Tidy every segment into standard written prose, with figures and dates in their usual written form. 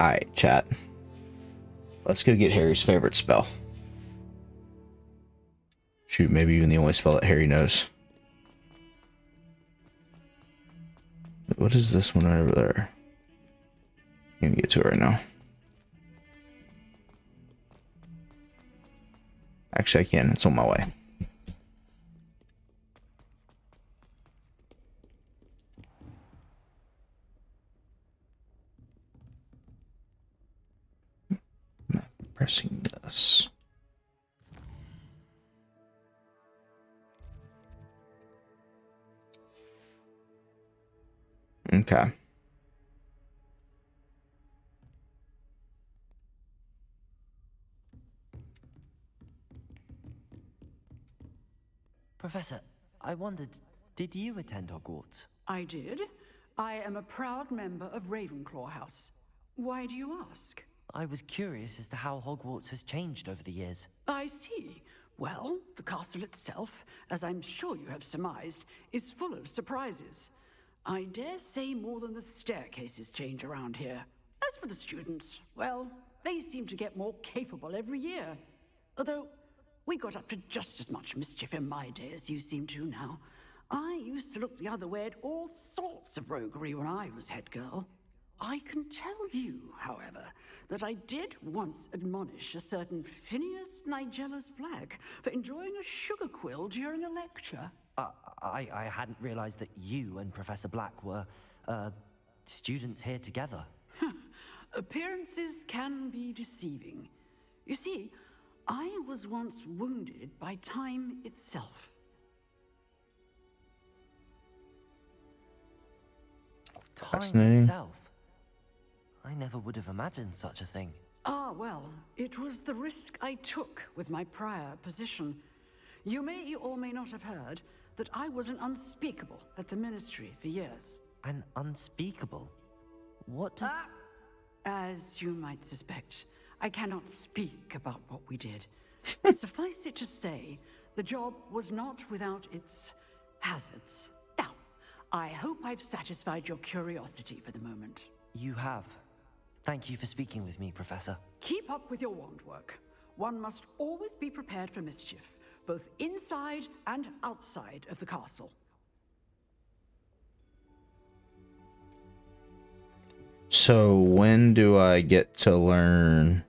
Alright, chat. Let's go get Harry's favorite spell. Shoot, maybe even the only spell that Harry knows. What is this one right over there? I'm gonna get to it right now. Actually, I can. It's on my way. Pressing this. Okay. Professor, I wondered, did you attend Hogwarts? I did. I am a proud member of Ravenclaw House. Why do you ask? I was curious as to how Hogwarts has changed over the years. I see. Well, the castle itself, as I'm sure you have surmised, is full of surprises. I dare say more than the staircases change around here. As for the students, well, they seem to get more capable every year. Although, we got up to just as much mischief in my day as you seem to now. I used to look the other way at all sorts of roguery when I was head girl. I can tell you, however, that I did once admonish a certain Phineas Nigella's Black for enjoying a sugar quill during a lecture. I hadn't realized that you and Professor Black were, students here together. Appearances can be deceiving. You see, I was once wounded by time itself. Time Fascinating. itself? I never would have imagined such a thing. Ah, well, it was the risk I took with my prior position. You may or may not have heard that I was an unspeakable at the Ministry for years. An unspeakable? What does... As you might suspect, I cannot speak about what we did. Suffice it to say, the job was not without its hazards. Now, I hope I've satisfied your curiosity for the moment. You have. Thank you for speaking with me, Professor. Keep up with your wand work. One must always be prepared for mischief, both inside and outside of the castle. So when do I get to learn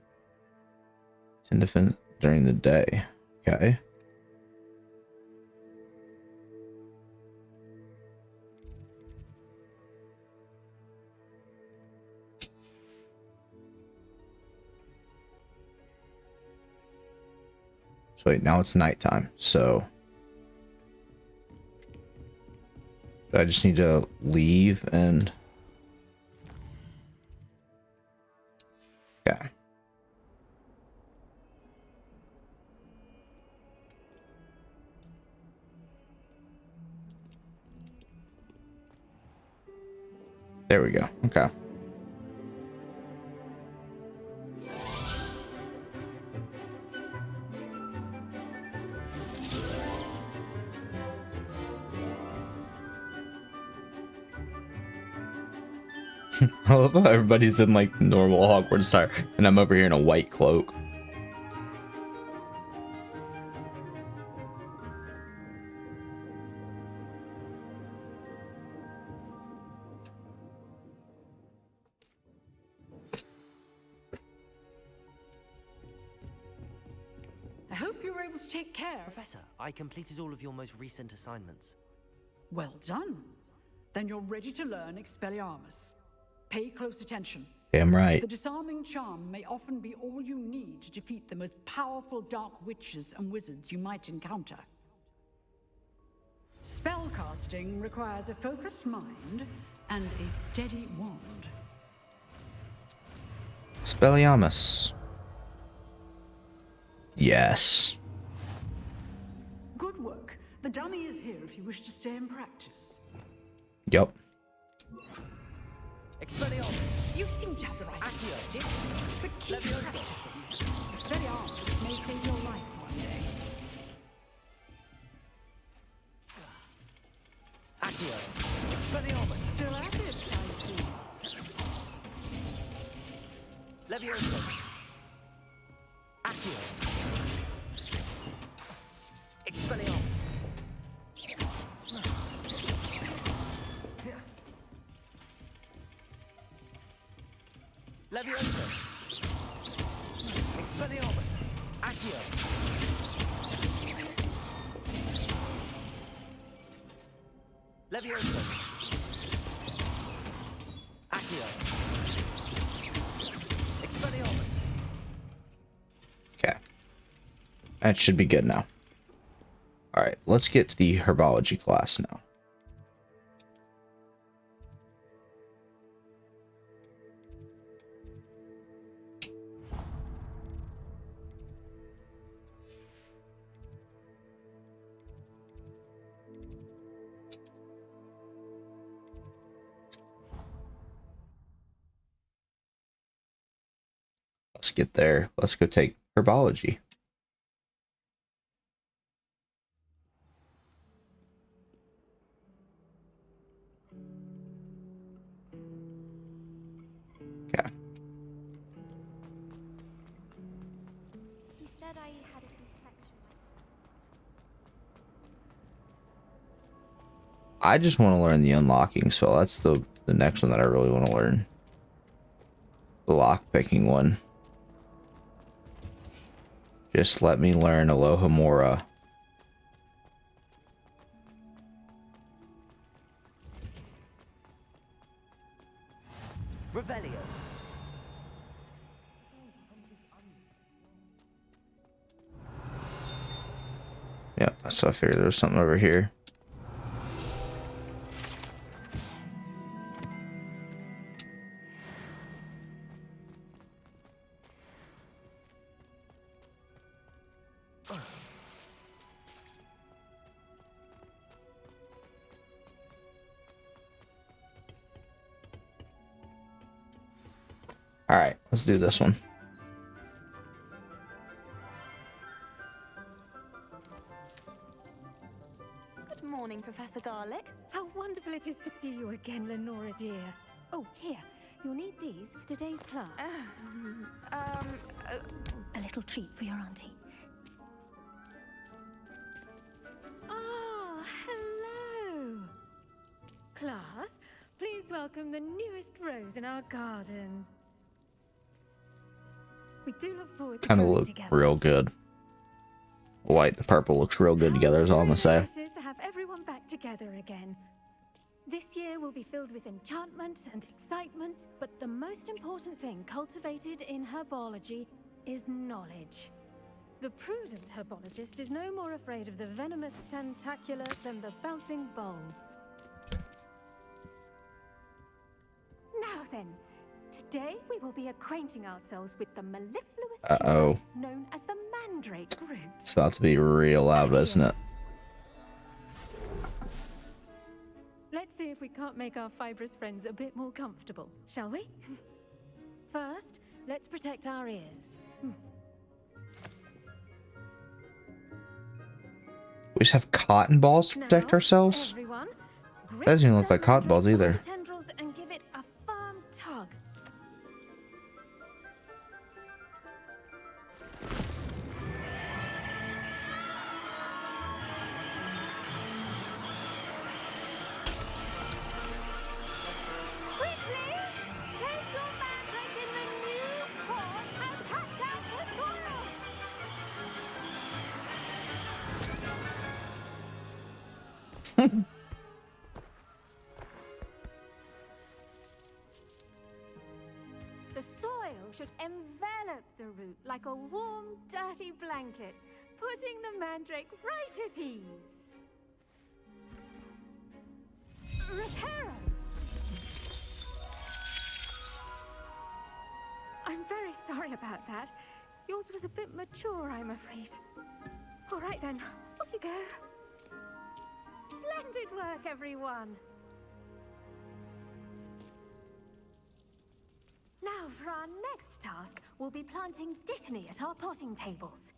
to defend during the day? Okay. So wait, now it's nighttime, so I just need to leave and... Okay. There we go. Okay. I love how everybody's in like normal Hogwarts attire, and I'm over here in a white cloak. I hope you were able to take care. Professor, I completed all of your most recent assignments. Well done. Then you're ready to learn Expelliarmus. Pay close attention. Damn right. The disarming charm may often be all you need to defeat the most powerful dark witches and wizards you might encounter. Spellcasting requires a focused mind and a steady wand. Expelliarmus. Yes. Good work. The dummy is here if you wish to stay and practice. Yep. Expelliarmus! You seem to have the right attitude, but keep practicing. Expelliarmus may save your life one day. Accio! Expelliarmus! Still at it, I see. Levioso. Accio. Expelliarmus. Levioso. Expelliarmus. Accio. Levioso. Accio. Expelliarmus. Okay. That should be good now. Alright, let's get to the herbology class now. Let's get there. Let's go take herbology. Okay. He said I had a complexion. I just want to learn the unlocking spell. That's the next one that I really want to learn. The lock picking one. Just let me learn Alohomora. Revelio. Yeah, so I figured there was something over here. All right, let's do this one. Good morning, Professor Garlick. How wonderful it is to see you again, Lenora dear. Oh, here. You'll need these for today's class. A little treat for your auntie. Ah, hello. Class, please welcome the newest rose in our garden. We do look forward to Kind of growing look together. real good. White and purple looks real good together, is all I'm gonna say. It is to have everyone back together again. This year will be filled with enchantment and excitement, but the most important thing cultivated in herbology is knowledge. The prudent herbologist is no more afraid of the venomous tentacular than the bouncing bulb. Now then, today we will be acquainting ourselves with the mellifluous Uh-oh. tree known as the mandrake root. It's about to be real loud, isn't it? Let's see if we can't make our fibrous friends a bit more comfortable, shall we? First, let's protect our ears. We just have cotton balls to protect Now, ourselves? everyone, grip Doesn't even look the like cotton balls mandrake by either. the tendrils and give it a firm tug. Quickly, place your mandrake in the new pot and cut down the soil. The soil should envelop the root like a warm, dirty blanket, putting the mandrake right at ease. Reparo! I'm very sorry about that. Yours was a bit mature, I'm afraid. All right then, off you go. Splendid work, everyone. Now, for our next task, we'll be planting dittany at our potting tables.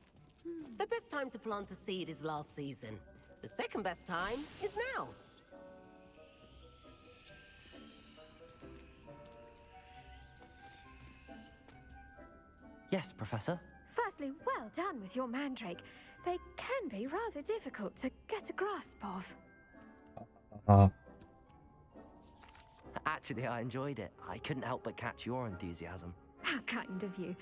The best time to plant a seed is last season. The second best time is now. Yes, Professor. Firstly, well done with your mandrake. They can be rather difficult to get a grasp of. Actually, I enjoyed it. I couldn't help but catch your enthusiasm. How kind of you.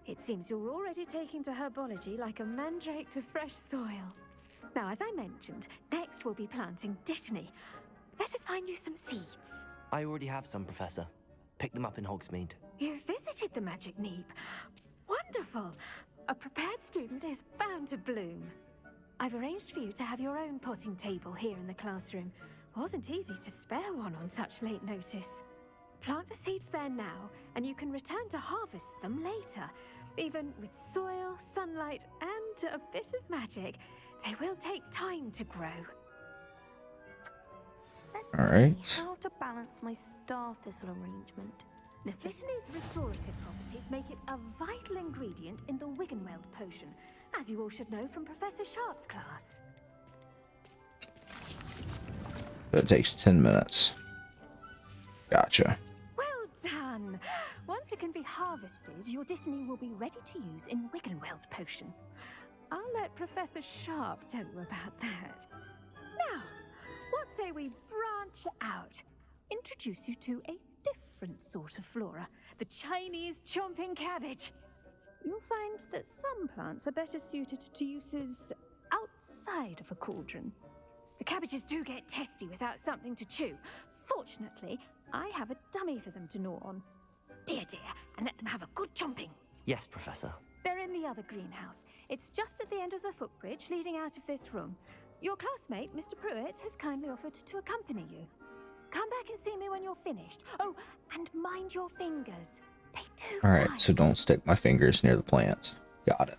It seems you're already taking to herbology like a mandrake to fresh soil. Now, as I mentioned, next we'll be planting dittany. Let us find you some seeds. I already have some, Professor. Picked them up in Hogsmeade. You visited the Magic Neep. Wonderful! A prepared student is bound to bloom. I've arranged for you to have your own potting table here in the classroom. Wasn't easy to spare one on such late notice. Plant the seeds there now, and you can return to harvest them later. Even with soil, sunlight, and a bit of magic, they will take time to grow. All right. How to balance my star thistle arrangement. Dittany's restorative properties make it a vital ingredient in the Wiggenweld potion, as you all should know from Professor Sharp's class. That takes 10 minutes. Gotcha. Well done! Once it can be harvested, your dittany will be ready to use in Wiggenweld potion. I'll let Professor Sharp tell you about that. Now, what say we branch out? Introduce you to a different sort of flora, the Chinese chomping cabbage. You'll find that some plants are better suited to uses outside of a cauldron. The cabbages do get testy without something to chew. Fortunately, I have a dummy for them to gnaw on. Be a dear and let them have a good chomping. Yes, Professor. They're in the other greenhouse. It's just at the end of the footbridge leading out of this room. Your classmate, Mr. Pruitt, has kindly offered to accompany you. Come back and see me when you're finished. Oh, and mind your fingers. They do. All right, so don't stick my fingers near the plants. Got it.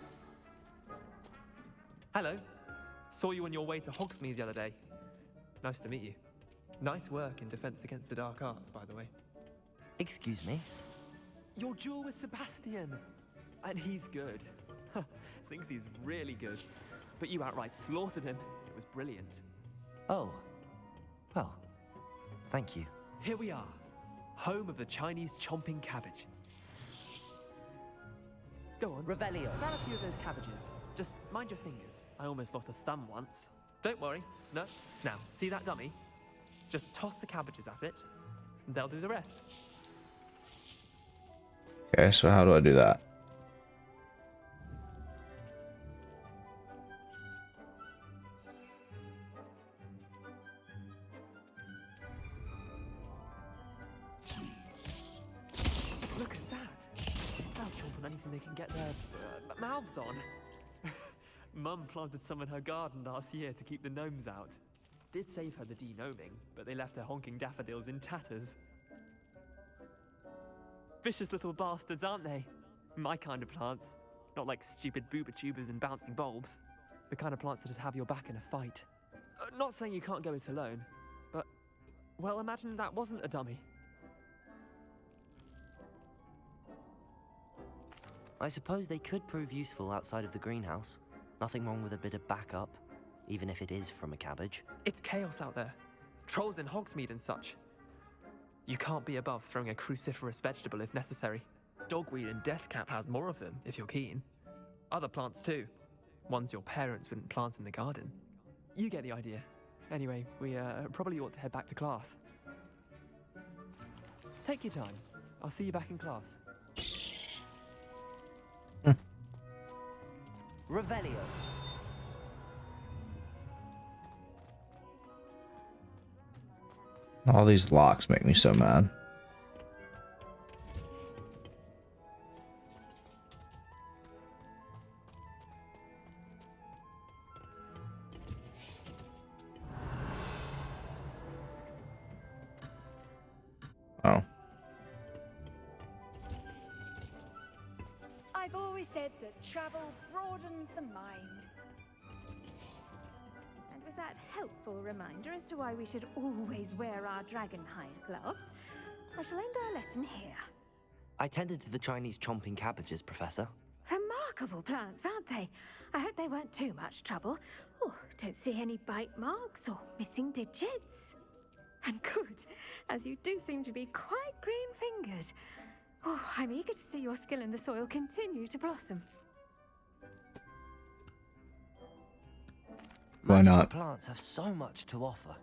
Hello. Saw you on your way to Hogsmeade the other day. Nice to meet you. Nice work in Defense Against the Dark Arts, by the way. Excuse me? Your duel with Sebastian. And he's good. Thinks he's really good. But you outright slaughtered him. It was brilliant. Oh. Well, thank you. Here we are. Home of the Chinese chomping cabbage. Go on. Revelio. Grab a few of those cabbages. Just mind your fingers. I almost lost a thumb once. Don't worry. No. Now, see that dummy? Just toss the cabbages at it, and they'll do the rest. Okay, so how do I do that? Look at that. They'll chomp on anything they can get their mouths on. Mum planted some in her garden last year to keep the gnomes out. Did save her the de-gnoming, but they left her honking daffodils in tatters. Vicious little bastards, aren't they? My kind of plants. Not like stupid booba tubers and bouncing bulbs. The kind of plants that just have your back in a fight. Not saying you can't go it alone, but, well, imagine that wasn't a dummy. I suppose they could prove useful outside of the greenhouse. Nothing wrong with a bit of backup, even if it is from a cabbage. It's chaos out there. Trolls in Hogsmeade and such. You can't be above throwing a cruciferous vegetable if necessary. Dogweed and deathcap has more of them, if you're keen. Other plants too. Ones your parents wouldn't plant in the garden. You get the idea. Anyway, we probably ought to head back to class. Take your time. I'll see you back in class. Revelio. All these locks make me so mad. Oh. I've always said that travel broadens the mind. And with that helpful reminder as to why we should always wear our dragonhide gloves, I shall end our lesson here. I tended to the Chinese chomping cabbages, Professor. Remarkable plants, aren't they? I hope they weren't too much trouble. Oh, don't see any bite marks or missing digits. And good, as you do seem to be quite green-fingered. Oh, I'm eager to see your skill in the soil continue to blossom. Why Magical not? plants have so much to offer.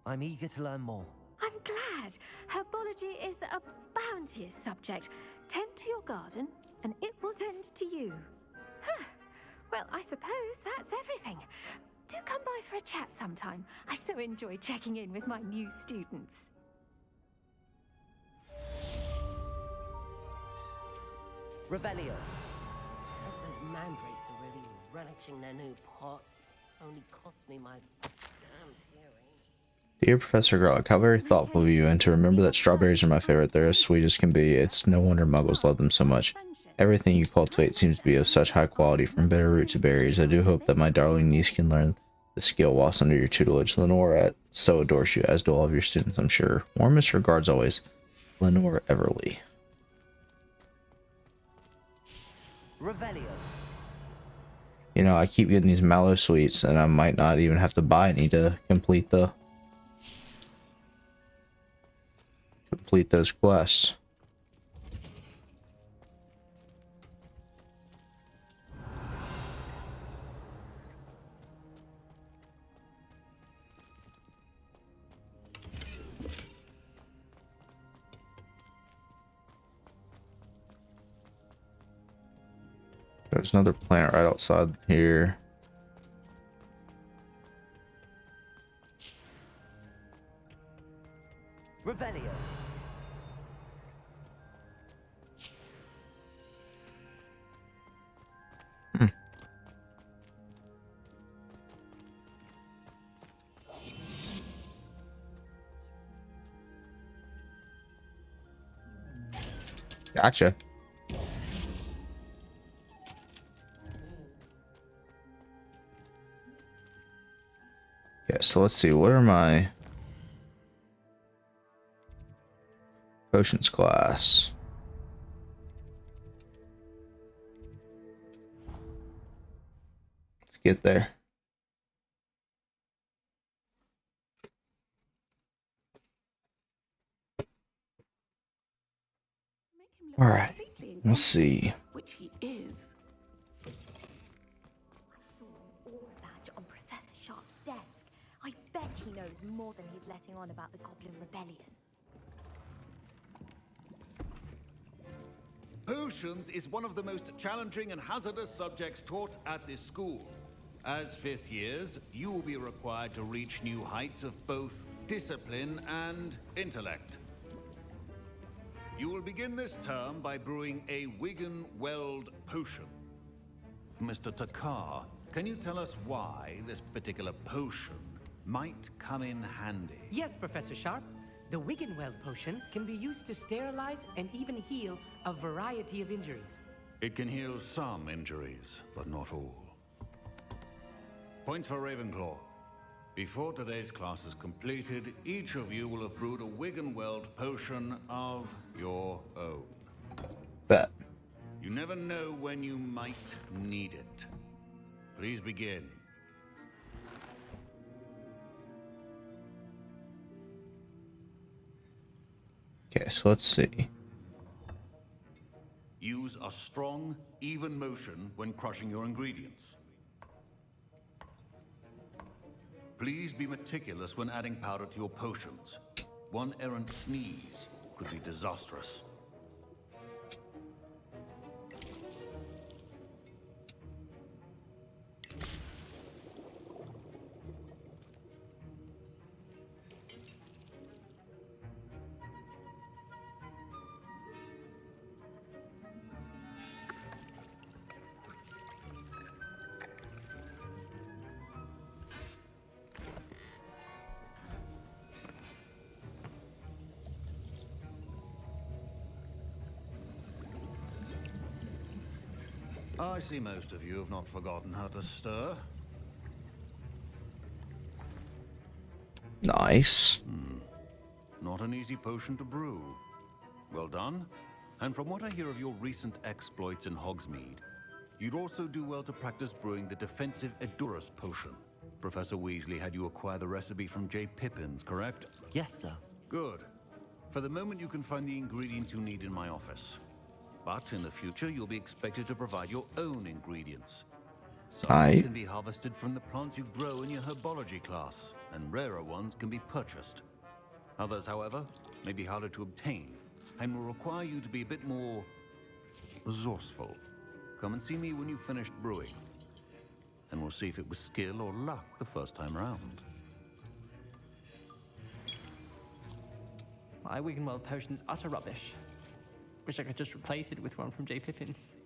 I'm eager to learn more. I'm glad. Herbology is a bounteous subject. Tend to your garden, and it will tend to you. Huh. Well, I suppose that's everything. Do come by for a chat sometime. I so enjoy checking in with my new students. Revelio. Those mandrakes are really relishing their new pots. Only cost me my damn hearing. Dear Professor Garlic, how very thoughtful of you, and to remember that strawberries are my favorite. They're as sweet as can be. It's no wonder muggles love them so much. Everything you cultivate seems to be of such high quality, from bitter root to berries. I do hope that my darling niece can learn the skill whilst under your tutelage. Lenora so adores you, as do all of your students, I'm sure. Warmest regards always, Lenore Everly. Revelio. You know, I keep getting these mallow sweets, and I might not even have to buy any to complete those quests. There's another plant right outside here. Revelio. Gotcha. Okay, so let's see. What are my potions class? Let's get there. All right. Let's see. Which he is. I saw an aura badge on Professor Sharp's desk. I bet he knows more than he's letting on about the Goblin Rebellion. Potions is one of the most challenging and hazardous subjects taught at this school. As fifth years, you will be required to reach new heights of both discipline and intellect. You will begin this term by brewing a Wigan-Weld potion. Mr. Takar, can you tell us why this particular potion might come in handy? Yes, Professor Sharp. The Wiggenweld potion can be used to sterilize and even heal a variety of injuries. It can heal some injuries, but not all. Points for Ravenclaw. Before today's class is completed, each of you will have brewed a Wiggenweld potion of your own. Bet. You never know when you might need it. Please begin. Okay, so let's see. Use a strong, even motion when crushing your ingredients. Please be meticulous when adding powder to your potions. One errant sneeze could be disastrous. I see most of you have not forgotten how to stir. Nice. Not an easy potion to brew. Well done. And from what I hear of your recent exploits in Hogsmeade, you'd also do well to practice brewing the defensive Edurus potion. Professor Weasley had you acquire the recipe from J. Pippins, correct? Yes, sir. Good. For the moment, you can find the ingredients you need in my office. But in the future, you'll be expected to provide your own ingredients. Some can be harvested from the plants you grow in your herbology class, and rarer ones can be purchased. Others, however, may be harder to obtain, and will require you to be a bit more resourceful. Come and see me when you've finished brewing, and we'll see if it was skill or luck the first time round. My Wiggenweld potion's utter rubbish. Wish I could just replace it with one from J. Pippin's.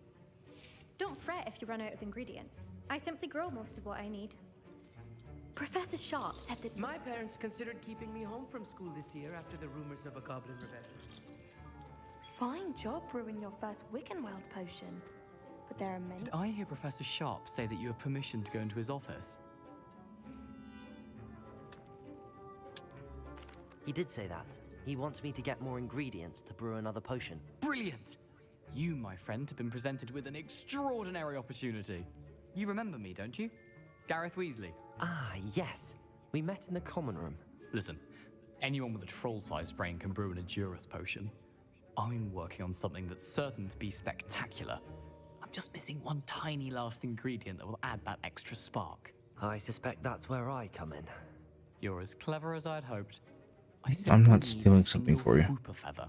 Don't fret if you run out of ingredients. I simply grow most of what I need. Professor Sharp said that My parents considered keeping me home from school this year after the rumors of a goblin rebellion. Fine job brewing your first Wiggenweld potion. But there are many. Did I hear Professor Sharp say that you have permission to go into his office? He did say that. He wants me to get more ingredients to brew another potion. Brilliant! You, my friend, have been presented with an extraordinary opportunity. You remember me, don't you? Gareth Weasley. Ah, yes. We met in the common room. Listen, anyone with a troll-sized brain can brew an Edurus potion. I'm working on something that's certain to be spectacular. I'm just missing one tiny last ingredient that will add that extra spark. I suspect that's where I come in. You're as clever as I'd hoped. I'm not stealing something for you. Whooper feather.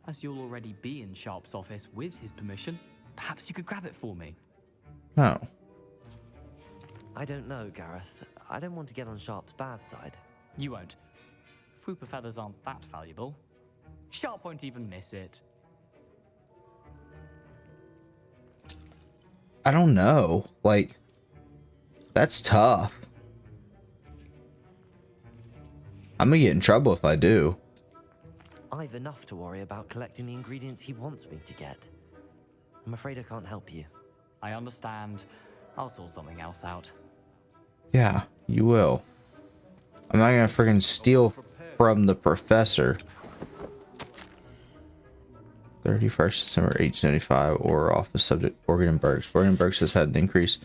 As you'll already be in Sharp's office with his permission, perhaps you could grab it for me. No. I don't know, Gareth. I don't want to get on Sharp's bad side. You won't. Whooper feathers aren't that valuable. Sharp won't even miss it. I don't know. Like, that's tough. I'm gonna get in trouble if I do. I've enough to worry about collecting the ingredients he wants me to get. I'm afraid I can't help you. I understand. I'll sort something else out. Yeah, you will. I'm not gonna freaking steal from the professor. 31st December 1875, or office subject Organ & Burks. Organ & Burks has had an increased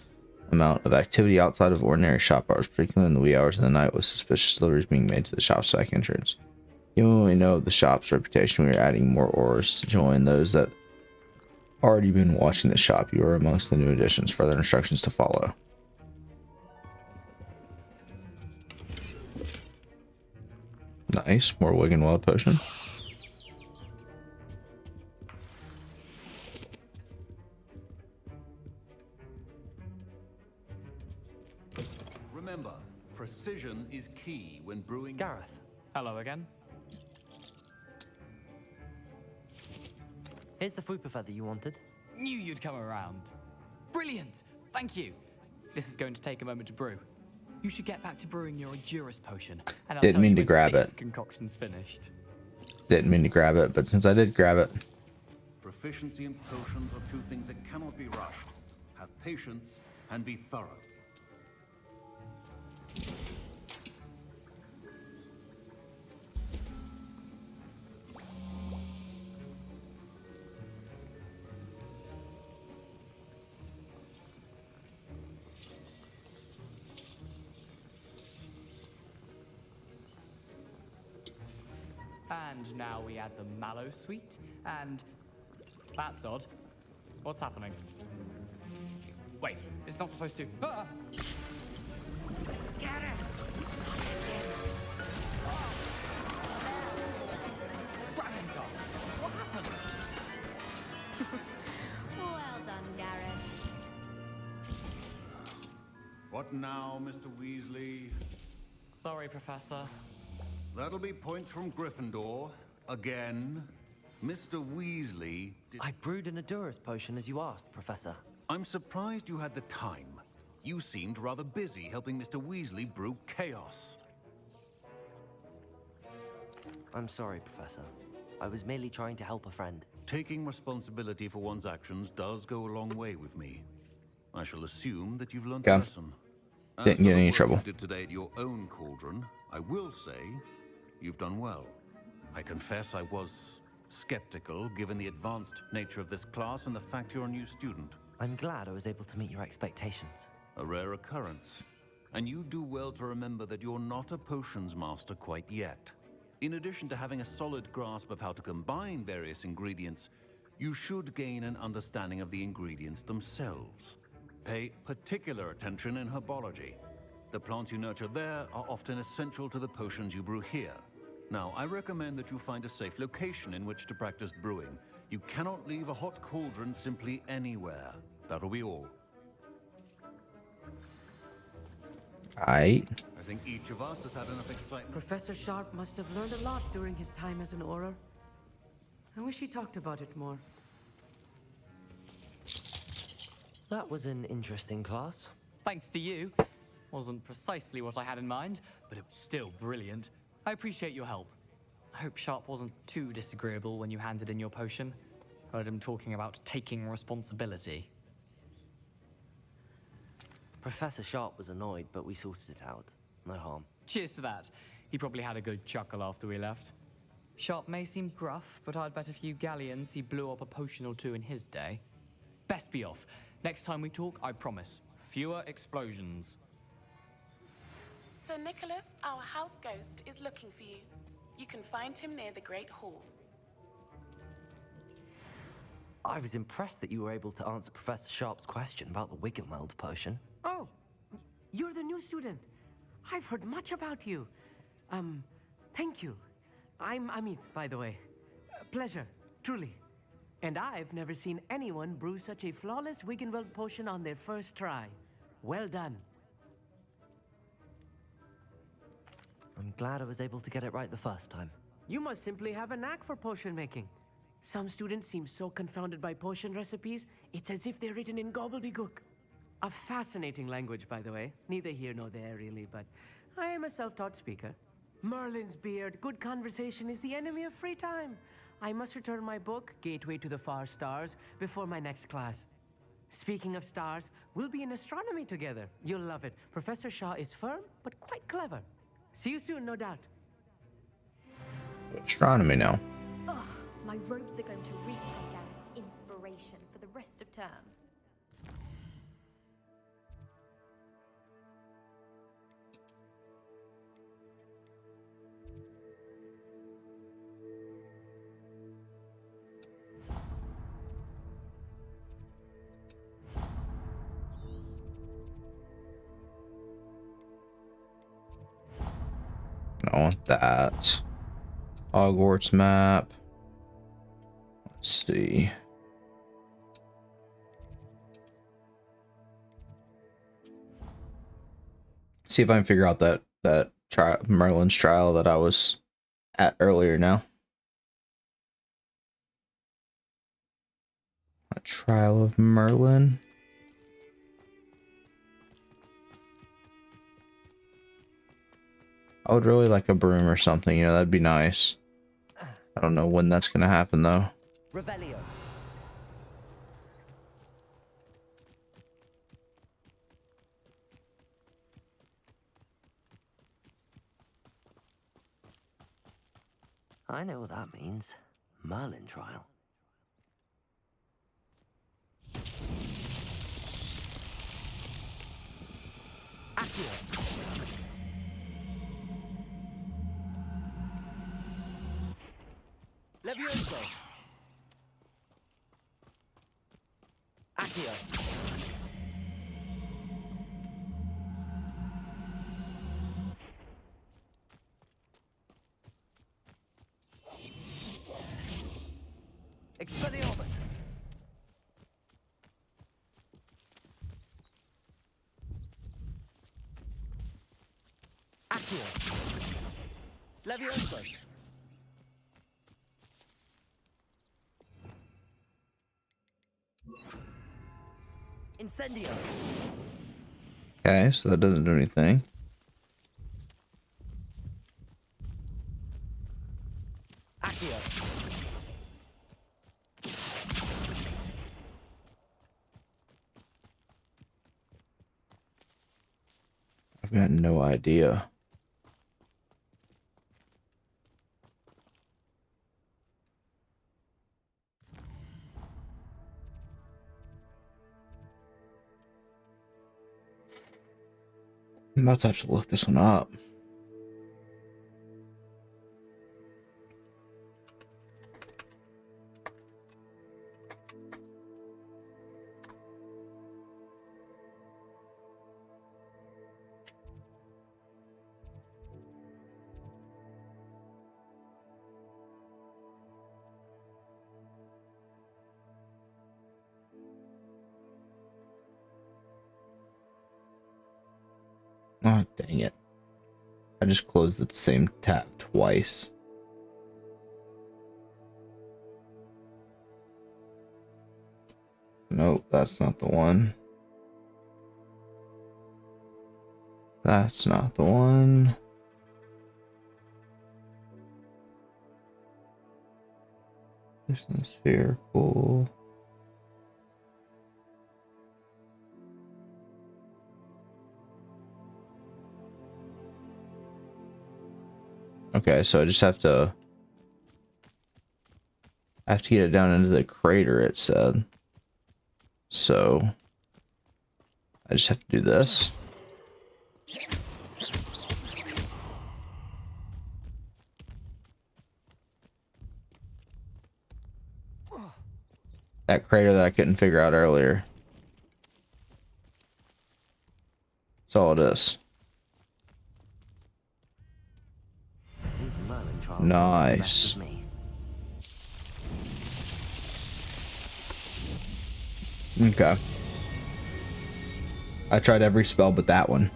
amount of activity outside of ordinary shop hours, particularly in the wee hours of the night, with suspicious deliveries being made to the shop's back entrance. Even when we know the shop's reputation, we are adding more ores to join those that already been watching the shop. You are amongst the new additions. Further instructions to follow. Nice, more Wiggenweld potion. Remember, precision is key when brewing. Gareth. Hello again. Here's the Whooper feather you wanted. Knew you'd come around. Brilliant! Thank you. This is going to take a moment to brew. You should get back to brewing your Edurus potion. And I'll Didn't tell mean you to when grab this it. concoction's finished. Didn't mean to grab it, but since I did grab it. Proficiency in potions are two things that cannot be rushed. Have patience and be thorough. And now we add the mallow sweet, and that's odd. What's happening? Wait, it's not supposed to. Ah! Get it! Gravitar! What happened? Well done, Gareth. What now, Mr. Weasley? Sorry, Professor. That'll be points from Gryffindor. Again. Mr. Weasley... I brewed an Edurus potion as you asked, Professor. I'm surprised you had the time. You seemed rather busy helping Mr. Weasley brew chaos. I'm sorry, Professor. I was merely trying to help a friend. Taking responsibility for one's actions does go a long way with me. I shall assume that you've learned a lesson. Didn't get any trouble. You did today at your own cauldron, I will say you've done well. I confess I was skeptical given the advanced nature of this class and the fact you're a new student. I'm glad I was able to meet your expectations. A rare occurrence. And you do well to remember that you're not a potions master quite yet. In addition to having a solid grasp of how to combine various ingredients, you should gain an understanding of the ingredients themselves. Pay particular attention in herbology. The plants you nurture there are often essential to the potions you brew here. Now, I recommend that you find a safe location in which to practice brewing. You cannot leave a hot cauldron simply anywhere. That'll be all. I think each of us has had enough excitement. Professor Sharp must have learned a lot during his time as an Auror. I wish he talked about it more. That was an interesting class. Thanks to you. Wasn't precisely what I had in mind, but it was still brilliant. I appreciate your help. I hope Sharp wasn't too disagreeable when you handed in your potion. Heard him talking about taking responsibility. Professor Sharp was annoyed, but we sorted it out. No harm. Cheers to that. He probably had a good chuckle after we left. Sharp may seem gruff, but I'd bet a few galleons he blew up a potion or two in his day. Best be off. Next time we talk, I promise, fewer explosions. Sir Nicholas, our house ghost, is looking for you. You can find him near the Great Hall. I was impressed that you were able to answer Professor Sharp's question about the Wiggenweld potion. Oh, you're the new student. I've heard much about you. Thank you. I'm Amit, by the way. Pleasure, truly. And I've never seen anyone brew such a flawless Wiggenweld potion on their first try. Well done. I'm glad I was able to get it right the first time. You must simply have a knack for potion making. Some students seem so confounded by potion recipes, it's as if they're written in gobbledygook. A fascinating language, by the way. Neither here nor there, really, but I am a self-taught speaker. Merlin's beard, good conversation is the enemy of free time. I must return my book, Gateway to the Far Stars, before my next class. Speaking of stars, we'll be in astronomy together. You'll love it. Professor Shaw is firm, but quite clever. See you soon, no doubt. Astronomy now. Ugh, my robes are going to reek from Gareth's inspiration for the rest of term. I want that. Hogwarts map. Let's see. See if I can figure out that Merlin's trial that I was at earlier now. A trial of Merlin. I would really like a broom or something, you know, that'd be nice. I don't know when that's gonna happen though. Revelio. I know what that means. Merlin trial. Accio. Levioso. Accio. Expelliarmus. Accio. Levioso. Incendio. Okay, so that doesn't do anything. Accio. I've got no idea. I'm about to have to look this one up. Oh, dang it. I just closed the same tab twice. Nope, that's not the one. That's not the one. This is spherical. Okay, so I just have to get it down into the crater, it said. So I just have to do this. That crater that I couldn't figure out earlier. That's all it is. These Merlin trials Nice. don't mess with me. Okay. I tried every spell but that one.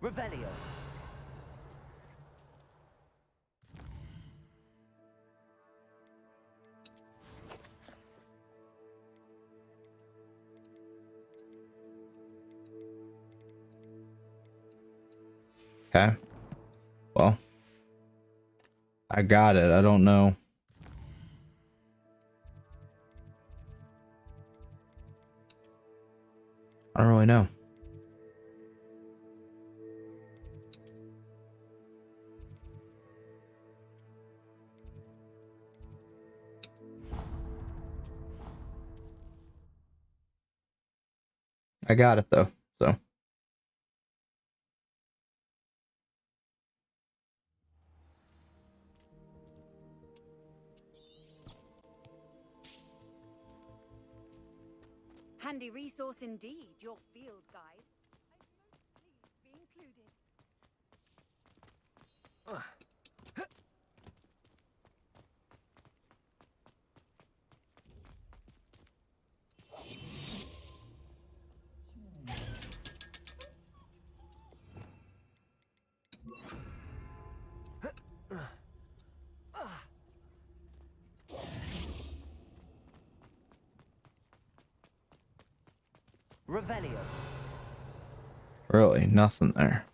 Revelio. Okay. Well, I got it. I don't know. I don't really know. I got it though, so. Handy resource indeed, your field guide. Please be included. Revelio. Really, nothing there.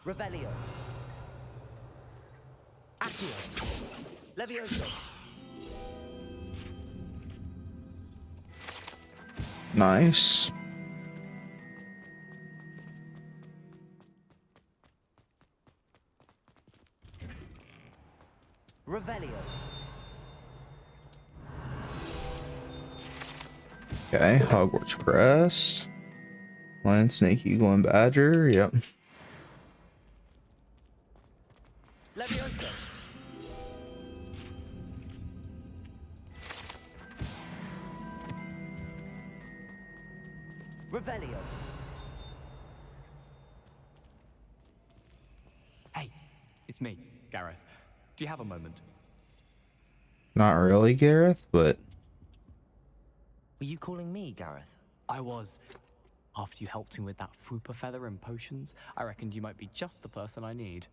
Revelio. Accio. Levioso. Nice. Revelio. Okay, Hogwarts Crest. Lion, Snake, Eagle, and Badger. Yep. Levioso. Revelio. Hey, it's me, Gareth. Do you have a moment? Not really, Gareth, but Were you calling me, Gareth? I was. After you helped me with that Fupa feather and potions, I reckoned you might be just the person I need.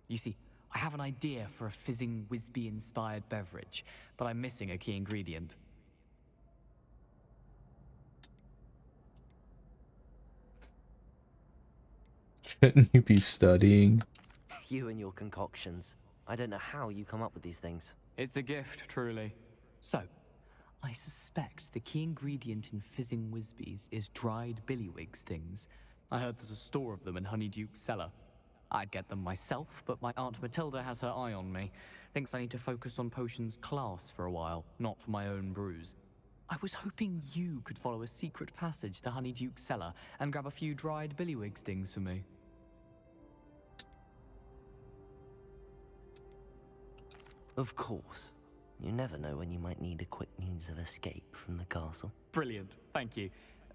You see, I have an idea for a fizzing Whizbee-inspired beverage, but I'm missing a key ingredient. shouldn't you be studying? You and your concoctions. I don't know how you come up with these things. It's a gift, truly. So, I suspect the key ingredient in fizzing Whizbees is dried billywig stings. I heard there's a store of them in Honeyduke's cellar. I'd get them myself, but my Aunt Matilda has her eye on me. Thinks I need to focus on potions class for a while, not for my own brews. I was hoping you could follow a secret passage to Honeyduke's cellar and grab a few dried billywig stings for me. Of course. You never know when you might need a quick means of escape from the castle. Brilliant, thank you.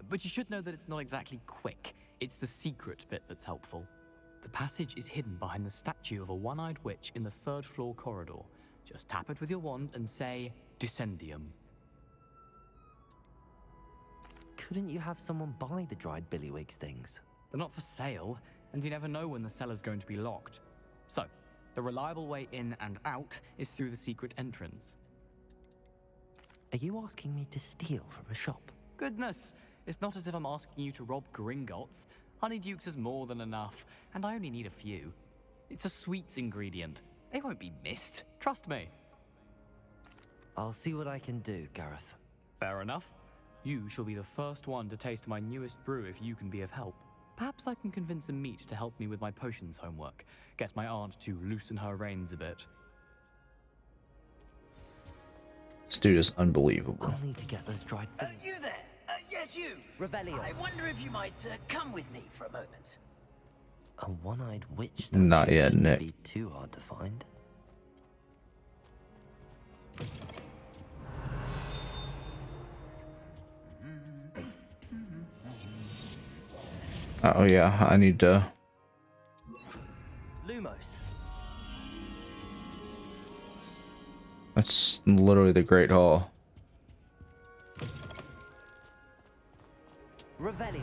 But you should know that it's not exactly quick. It's the secret bit that's helpful. The passage is hidden behind the statue of a one-eyed witch in the 3rd floor corridor. Just tap it with your wand and say, Descendium. Couldn't you have someone buy the dried billywig's things? They're not for sale, and you never know when the cellar's going to be locked. So, the reliable way in and out is through the secret entrance. Are you asking me to steal from a shop? Goodness, it's not as if I'm asking you to rob Gringotts. Honeydukes is more than enough, and I only need a few. It's a sweets ingredient. They won't be missed, trust me. I'll see what I can do, Gareth. Fair enough. You shall be the first one to taste my newest brew if you can be of help. Perhaps I can convince a meat to help me with my potions homework. Get my aunt to loosen her reins a bit. This dude is unbelievable. I'll need to get those dried You there? Yes, you. Revelio. I wonder if you might come with me for a moment. A one-eyed witch Not yet, shouldn't Nick. be too hard to find. Oh yeah, I need to. Lumos. That's literally the Great Hall. Revelio.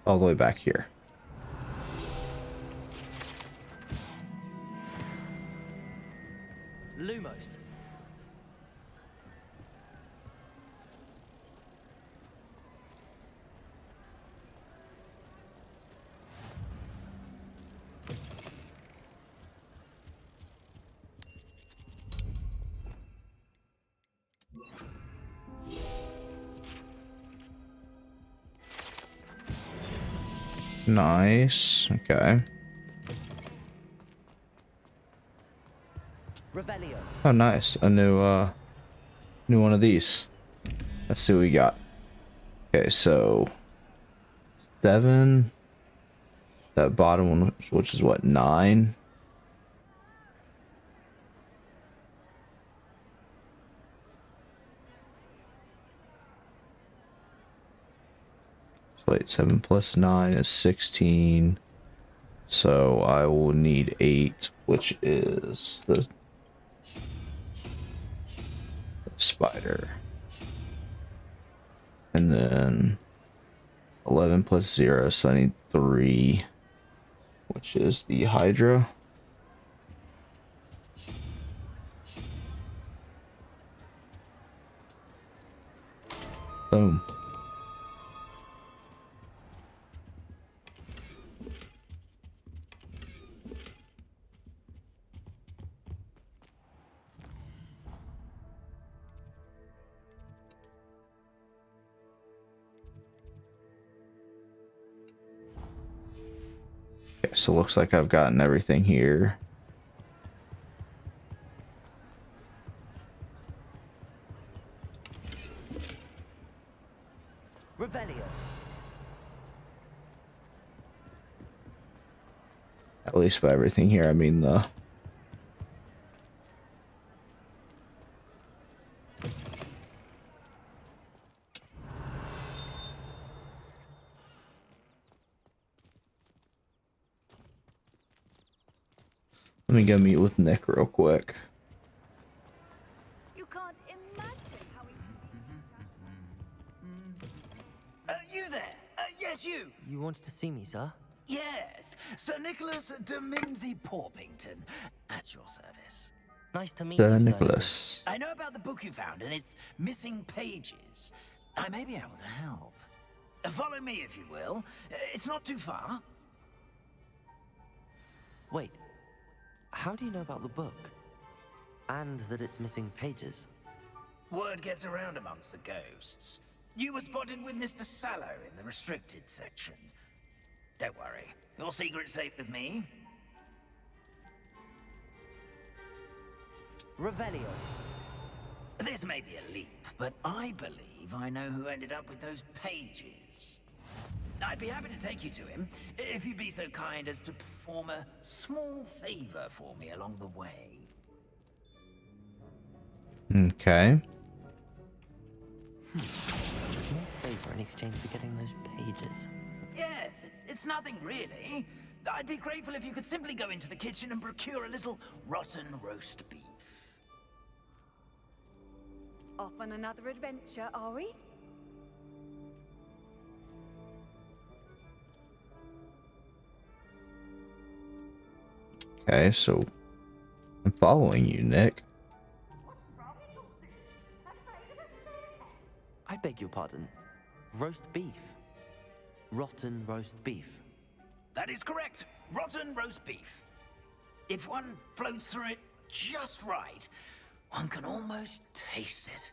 All the way back here. Lumos. Nice. Okay. Revelio. Oh, nice. A new one of these. Let's see what we got. Okay, so 7. That bottom one, which is what, 9? So wait, 7 plus 9 is 16. So I will need 8, which is the spider. And then 11 plus 0, so I need 3, which is the Hydra. Boom. Okay, so looks like I've gotten everything here. Revelio. At least by everything here, I mean the... Let me go meet with Nick real quick. You can't imagine how he... You there? Yes, you. You wanted to see me, sir? Yes, Sir Nicholas de Mimsy Porpington, at your service. Nice to meet Sir you, Nicholas. I know about the book you found and its missing pages. I may be able to help. Follow me, if you will. It's not too far. Wait. How do you know about the book? And that it's missing pages? Word gets around amongst the ghosts. You were spotted with Mr. Sallow in the restricted section. Don't worry. Your secret's safe with me. Revelio. This may be a leap, but I believe I know who ended up with those pages. I'd be happy to take you to him, if you'd be so kind as to perform a small favor for me along the way. Okay. A small favor in exchange for getting those pages. Yes, it's nothing really. I'd be grateful if you could simply go into the kitchen and procure a little rotten roast beef. Off on another adventure, are we? Okay, so I'm following you, Nick. I beg your pardon. Roast beef. Rotten roast beef. That is correct. Rotten roast beef. If one floats through it just right, one can almost taste it.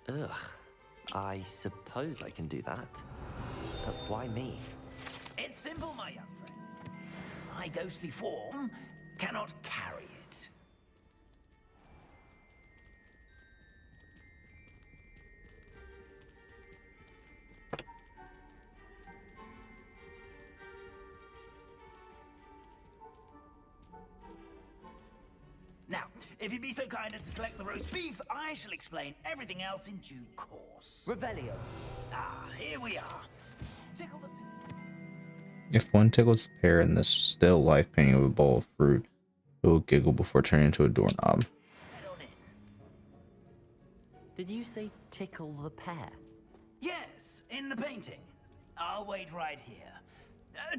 Ugh. I suppose I can do that. But why me? It's simple, my young friend. My ghostly form cannot carry it. Now, if you'd be so kind as to collect the roast beef, I shall explain everything else in due course. Revelio. Ah, here we are. Tickle the... If one tickles the pear in this still life painting of a bowl of fruit, it will giggle before turning into a doorknob. Did you say tickle the pear? Yes, in the painting. I'll wait right here.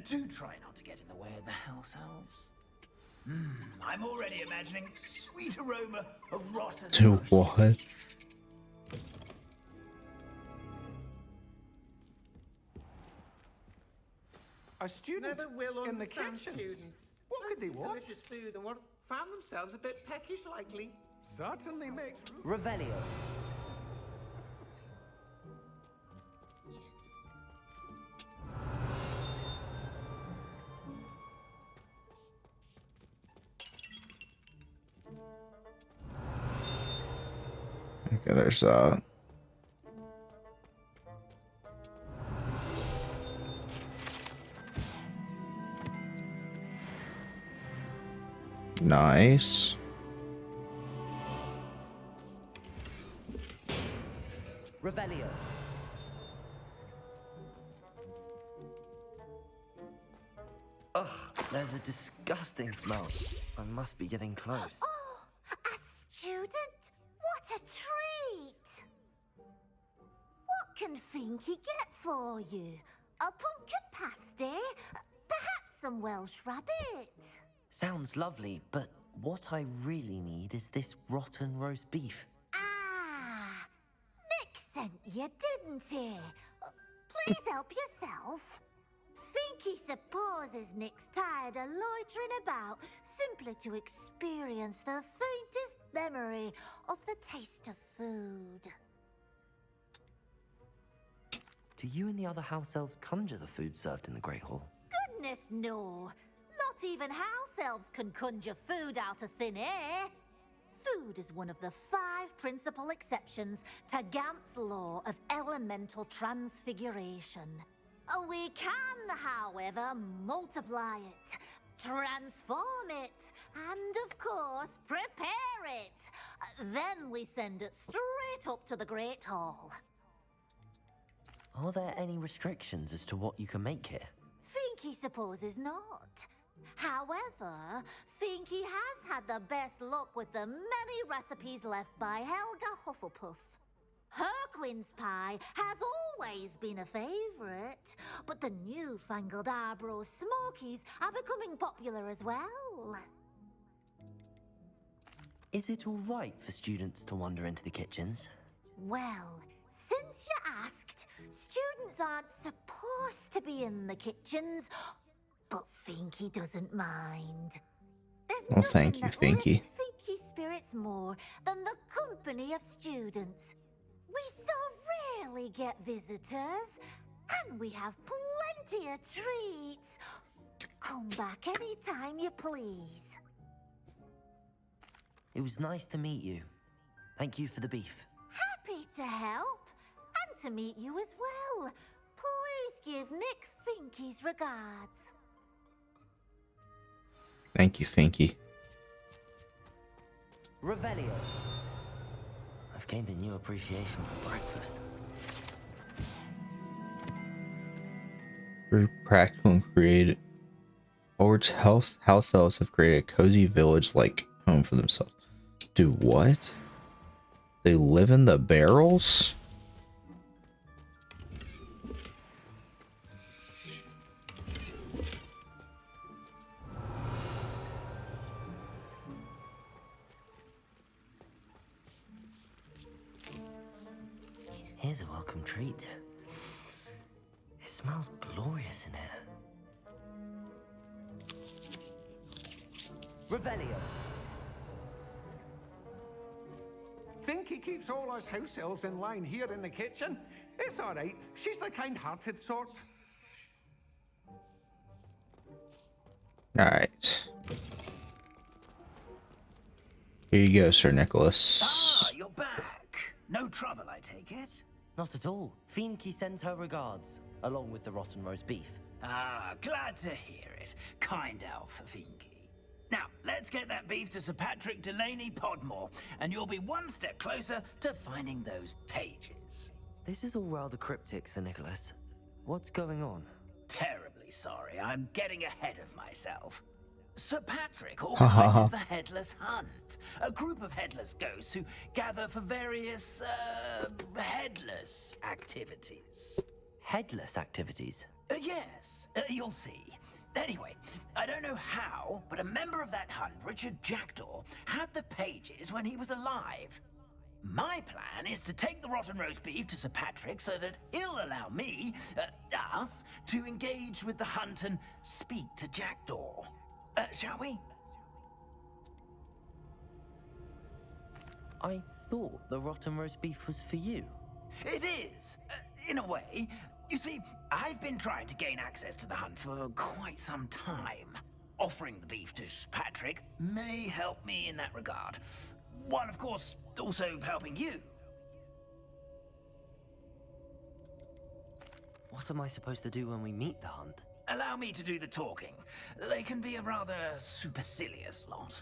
Do try not to get in the way of the house elves. I'm already imagining the sweet aroma of rotten. To what? A student Never will in the understand kitchen. students. What could they want? Delicious food and what found themselves a bit peckish likely. Certainly make. Revelio. Okay, there's nice. Revelio. Ugh, there's a disgusting smell. I must be getting close. Oh, a student? What a treat! What can Finky get for you? A pumpkin pasty? Perhaps some Welsh rabbit? Sounds lovely, but what I really need is this rotten roast beef. Ah, Nick sent you, didn't he? Please help yourself. Finky supposes Nick's tired of loitering about simply to experience the faintest memory of the taste of food. Do you and the other house elves conjure the food served in the Great Hall? Goodness, no. Not even house elves can conjure food out of thin air. Food is one of the 5 principal exceptions to Gant's law of elemental transfiguration. We can, however, multiply it, transform it, and of course, prepare it. Then we send it straight up to the Great Hall. Are there any restrictions as to what you can make here? Finky supposes not. However, Finky has had the best luck with the many recipes left by Helga Hufflepuff. Her quince pie has always been a favourite, but the newfangled Arbroath Smokies are becoming popular as well. Is it all right for students to wander into the kitchens? Well, since you asked, students aren't supposed to be in the kitchens, but Finky doesn't mind. There's Well, nothing thank you, that Finky. lifts Finky's spirits more than the company of students. We so rarely get visitors, and we have plenty of treats. Come back anytime you please. It was nice to meet you. Thank you for the beef. Happy to help. And to meet you as well. Please give Nick Finky's regards. Thank you, Finky. Revelio. I've gained a new appreciation for breakfast. Very practical and creative. Hogwarts house elves have created a cozy village-like home for themselves. Do what? They live in the barrels? Here's a welcome treat. It smells glorious in here. Revelio. Finky keeps all us house elves in line here in the kitchen. It's all right. She's the kind-hearted sort. Alright. Here you go, Sir Nicholas. Ah, you're back. No trouble, I take it? Not at all. Finky sends her regards, along with the rotten roast beef. Ah, glad to hear it. Kind elf, Finky. Now, let's get that beef to Sir Patrick Delaney Podmore, and you'll be one step closer to finding those pages. This is all rather cryptic, Sir Nicholas. What's going on? Terribly sorry, I'm getting ahead of myself. Sir Patrick organizes the Headless Hunt, a group of headless ghosts who gather for various, headless activities. Headless activities? Yes, you'll see. Anyway, I don't know how, but a member of that hunt, Richard Jackdaw, had the pages when he was alive. My plan is to take the rotten roast beef to Sir Patrick so that he'll allow me, us, to engage with the hunt and speak to Jackdaw. Shall we? I thought the rotten roast beef was for you. It is, in a way. You see, I've been trying to gain access to the hunt for quite some time. Offering the beef to Sir Patrick may help me in that regard. While, of course, also helping you. What am I supposed to do when we meet the hunt? Allow me to do the talking. They can be a rather supercilious lot.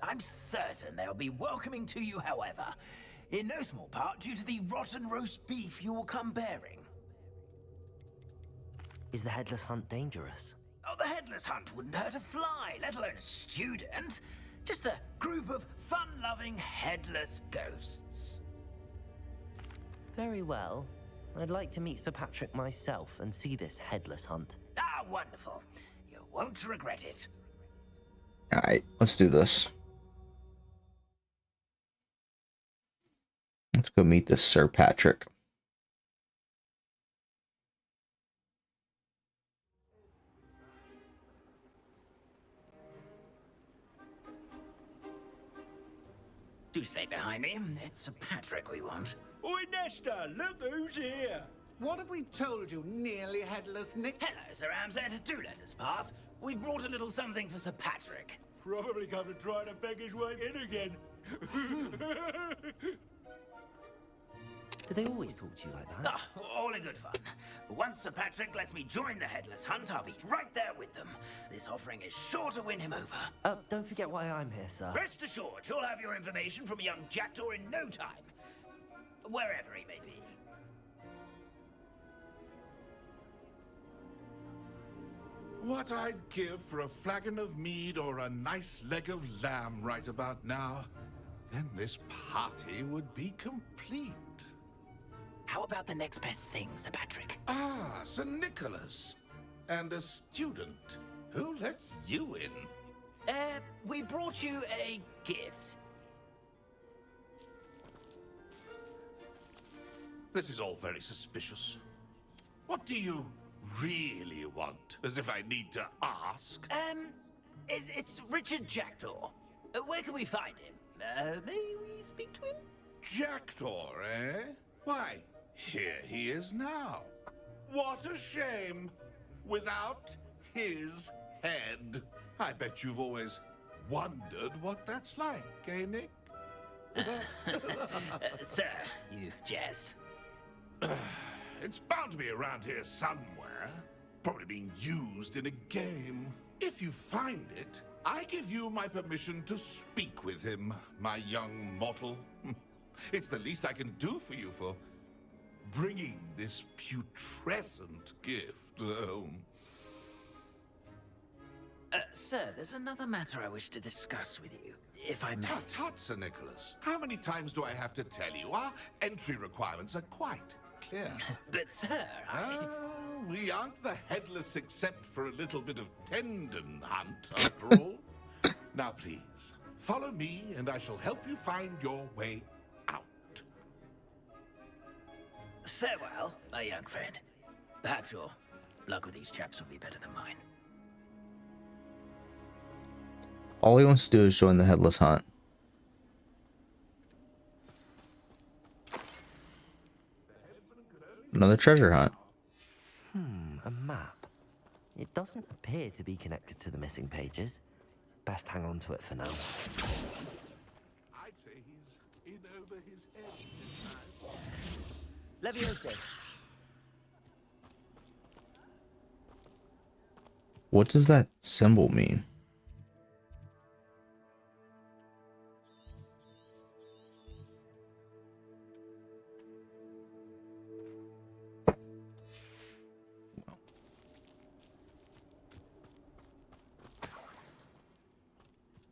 I'm certain they'll be welcoming to you, however, in no small part due to the rotten roast beef you'll come bearing. Is the Headless Hunt dangerous? Oh, the Headless Hunt wouldn't hurt a fly, let alone a student. Just a group of fun-loving headless ghosts. Very well. I'd like to meet Sir Patrick myself and see this Headless Hunt. Ah, wonderful. You won't regret it. Alright, let's do this. Let's go meet this Sir Patrick. Do stay behind me. It's Sir Patrick we want. Oi, Nesta, look who's here. What have we told you, Nearly Headless Nick? Hello, Sir Ramsay. Do let us pass. We brought a little something for Sir Patrick. Probably come to try to beg his way in again. Do they always talk to you like that? Ah, all in good fun. Once Sir Patrick lets me join the Headless Hunt, I'll be right there with them. This offering is sure to win him over. Don't forget why I'm here, sir. Rest assured, you'll have your information from young Jackdaw in no time. Wherever he may be. What I'd give for a flagon of mead or a nice leg of lamb right about now. Then this party would be complete. How about the next best thing, Sir Patrick? Ah, Sir Nicholas. And a student. Who let you in? We brought you a gift. This is all very suspicious. What do you really want? As if I need to ask. It's Richard Jackdaw. Where can we find him? May we speak to him? Jackdaw, eh? Why, here he is now. What a shame. Without his head. I bet you've always wondered what that's like, eh, Nick? Sir, you jest. It's bound to be around here somewhere. Probably being used in a game. If you find it, I give you my permission to speak with him, my young mortal. It's the least I can do for you for bringing this putrescent gift home. Sir, there's another matter I wish to discuss with you, if I may. Tut, tut, Sir Nicholas. How many times do I have to tell you? Our entry requirements are quite clear. But, sir, we aren't the headless except for a little bit of tendon hunt, after all. Now, please, follow me, and I shall help you find your way out. Farewell, my young friend. Perhaps your luck with these chaps will be better than mine. All he wants to do is join the headless hunt. Another treasure hunt. A map. It doesn't appear to be connected to the missing pages. Best hang on to it for now. I'd say he's in over his head. Leviosa. What does that symbol mean?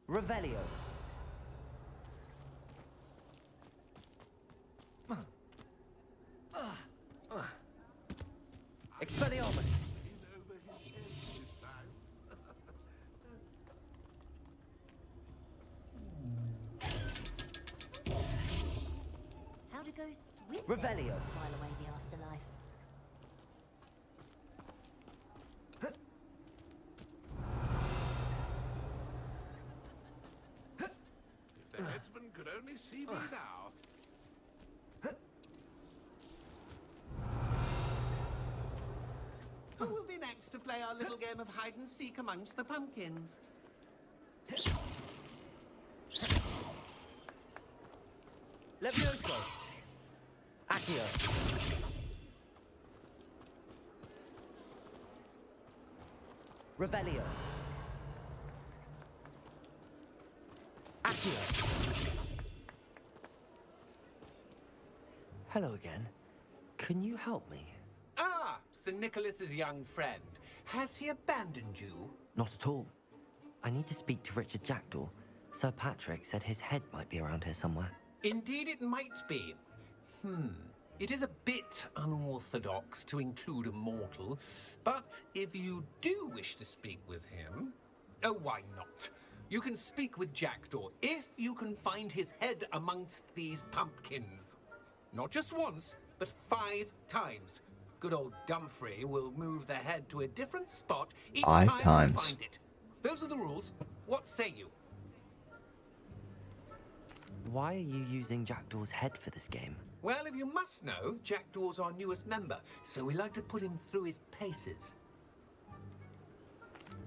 Revelio. Expelliarmus. How do ghosts win? Revelio. File away the afterlife. If the headsman could only see me now. Who will be next to play our little game of hide and seek amongst the pumpkins? Levioso. Accio. Revelio. Accio. Hello again. Can you help me? Ah, Sir Nicholas's young friend. Has he abandoned you? Not at all. I need to speak to Richard Jackdaw. Sir Patrick said his head might be around here somewhere. Indeed it might be. It is a bit unorthodox to include a mortal, but if you do wish to speak with him, oh, why not? You can speak with Jackdaw if you can find his head amongst these pumpkins. Not just once, but 5 times. Good old Dumfrey will move the head to a different spot each 5 time times. you find it. Those are the rules. What say you? Why are you using Jackdaw's head for this game? Well, if you must know, Jackdaw's our newest member, so we like to put him through his paces.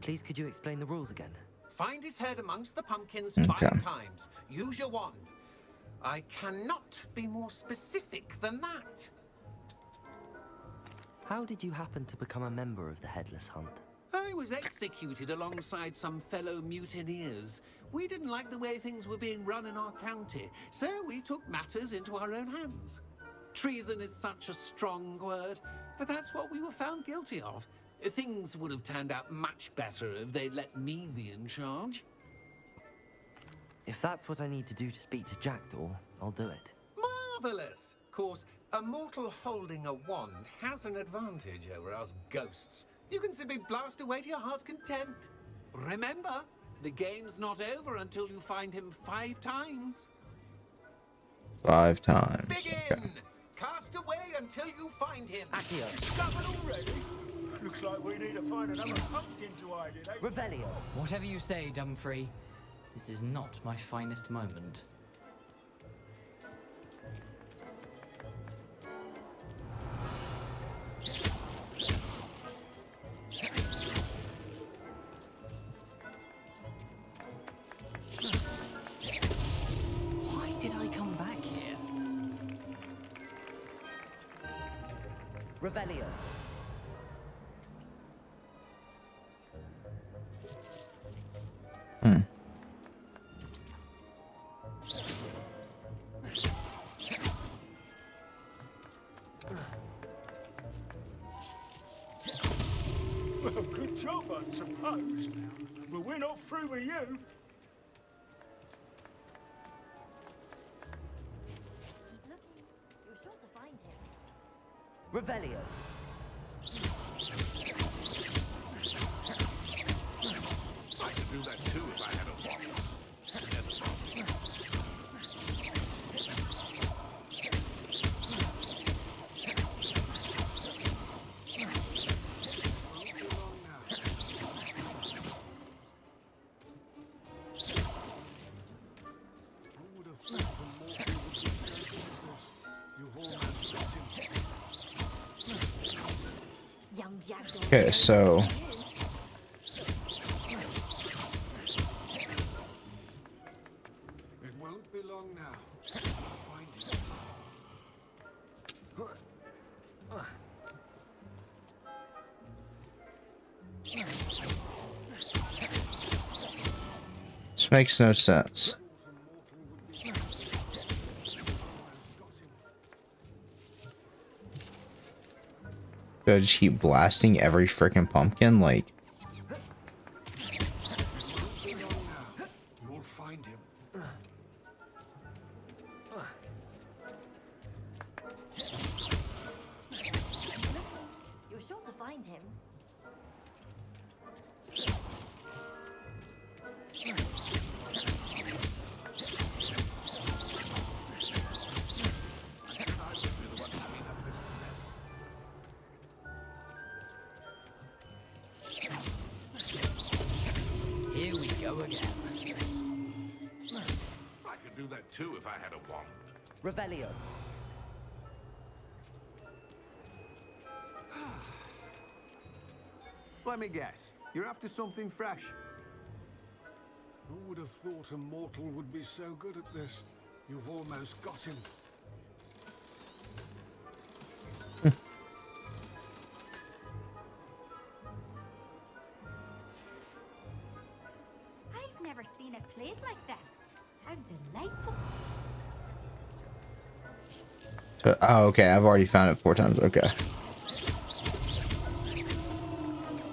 Please, could you explain the rules again? Find his head amongst the pumpkins 5 times. Use your wand. I cannot be more specific than that. How did you happen to become a member of the Headless Hunt? I was executed alongside some fellow mutineers. We didn't like the way things were being run in our county, so we took matters into our own hands. Treason is such a strong word, but that's what we were found guilty of. Things would have turned out much better if they'd let me be in charge. If that's what I need to do to speak to Jackdaw, I'll do it. Marvelous! Of course, a mortal holding a wand has an advantage over us ghosts. You can simply blast away to your heart's content. Remember, the game's not over until you find him 5 times. 5 times. Begin! Okay. Cast away until you find him. Accio. Discovered already? Looks like we need to find another pumpkin to hide in, eh? Revelio. Whatever you say, Dumfrey. This is not my finest moment. Revelio. Hmm. Well, good job, I suppose. But we're not through with you. Keep looking. You're sure to find him. Revelio. I could do that too if I had a wand. Young Jack. Okay, so It won't be long now. I'll find it. this makes no sense. Do I just keep blasting every freaking pumpkin? Like, You'll find him. You're sure to find him. Here we go again. I could do that too if I had a wand. Revelio. Let me guess. You're after something fresh. Who would have thought a mortal would be so good at this? You've almost got him. I've never seen it played like this. How delightful. oh, okay, I've already found it 4 times. Okay.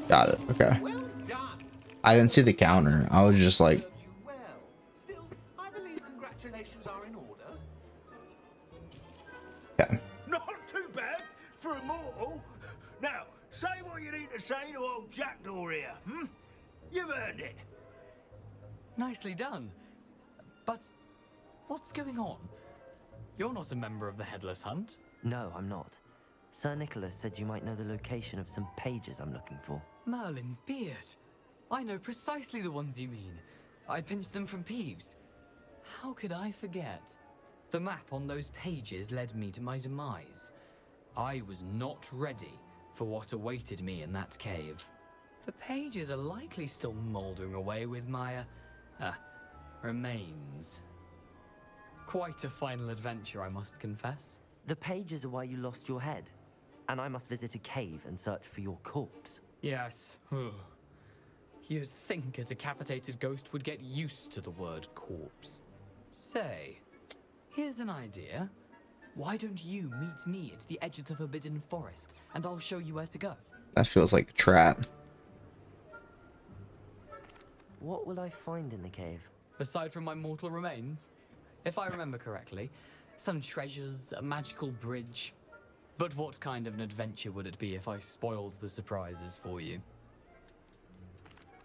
Got it. Okay. I didn't see the counter. I was just like, Still, I believe congratulations are in order. okay. Not too bad for a mortal. Now, say what you need to say to old Jackdaw here, hmm? You've earned it. Nicely done. But what's going on? You're not a member of the Headless Hunt. No, I'm not. Sir Nicholas said you might know the location of some pages I'm looking for. Merlin's beard. I know precisely the ones you mean. I pinched them from Peeves. How could I forget? The map on those pages led me to my demise. I was not ready for what awaited me in that cave. The pages are likely still mouldering away with my, remains. Quite a final adventure, I must confess. The pages are why you lost your head, and I must visit a cave and search for your corpse. Yes. You'd think a decapitated ghost would get used to the word corpse. Say, here's an idea. Why don't you meet me at the edge of the Forbidden Forest, and I'll show you where to go? That feels like a trap. What will I find in the cave? Aside from my mortal remains, if I remember correctly, some treasures, a magical bridge. But what kind of an adventure would it be if I spoiled the surprises for you?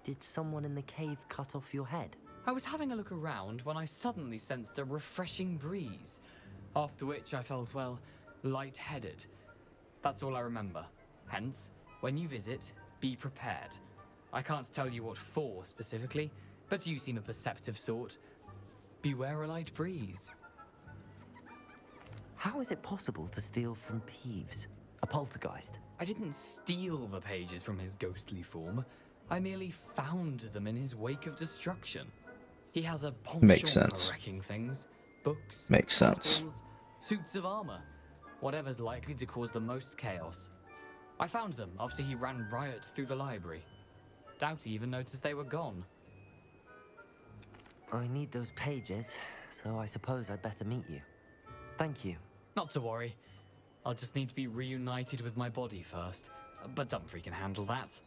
Did someone in the cave cut off your head? I was having a look around when I suddenly sensed a refreshing breeze, after which I felt, well, lightheaded. That's all I remember. Hence, when you visit, be prepared. I can't tell you what for specifically, but you seem a perceptive sort. Beware a light breeze. How is it possible to steal from Peeves, a poltergeist? I didn't steal the pages from his ghostly form. I merely found them in his wake of destruction. He has a Makes penchant sense. for wrecking things. Books, Makes sense. bottles, suits of armor. Whatever's likely to cause the most chaos. I found them after he ran riot through the library. Doubt he even noticed they were gone. I need those pages, so I suppose I'd better meet you. Thank you. Not to worry. I'll just need to be reunited with my body first. But Dumfries can handle that.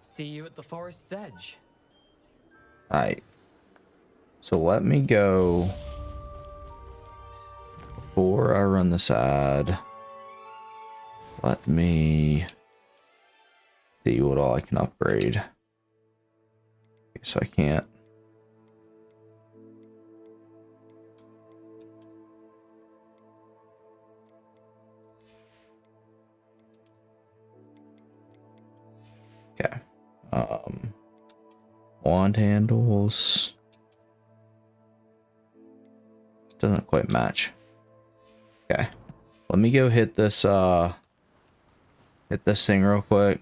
See you at the forest's edge. Alright. So let me go. Before I run this ad, let me see what all I can upgrade. So I can't. Okay. Wand handles. Doesn't quite match. Okay. Let me go hit this thing real quick.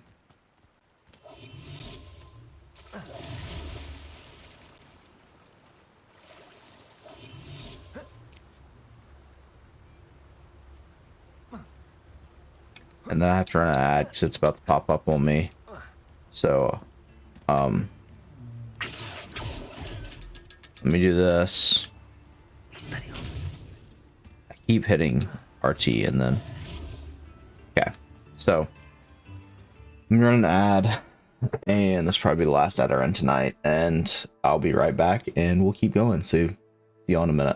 And then I have to run an ad because it's about to pop up on me. So, let me do this. I keep hitting RT and then. Okay, so I'm gonna run an ad, and this will probably be the last ad I run tonight. And I'll be right back, and we'll keep going. So, see you all in a minute.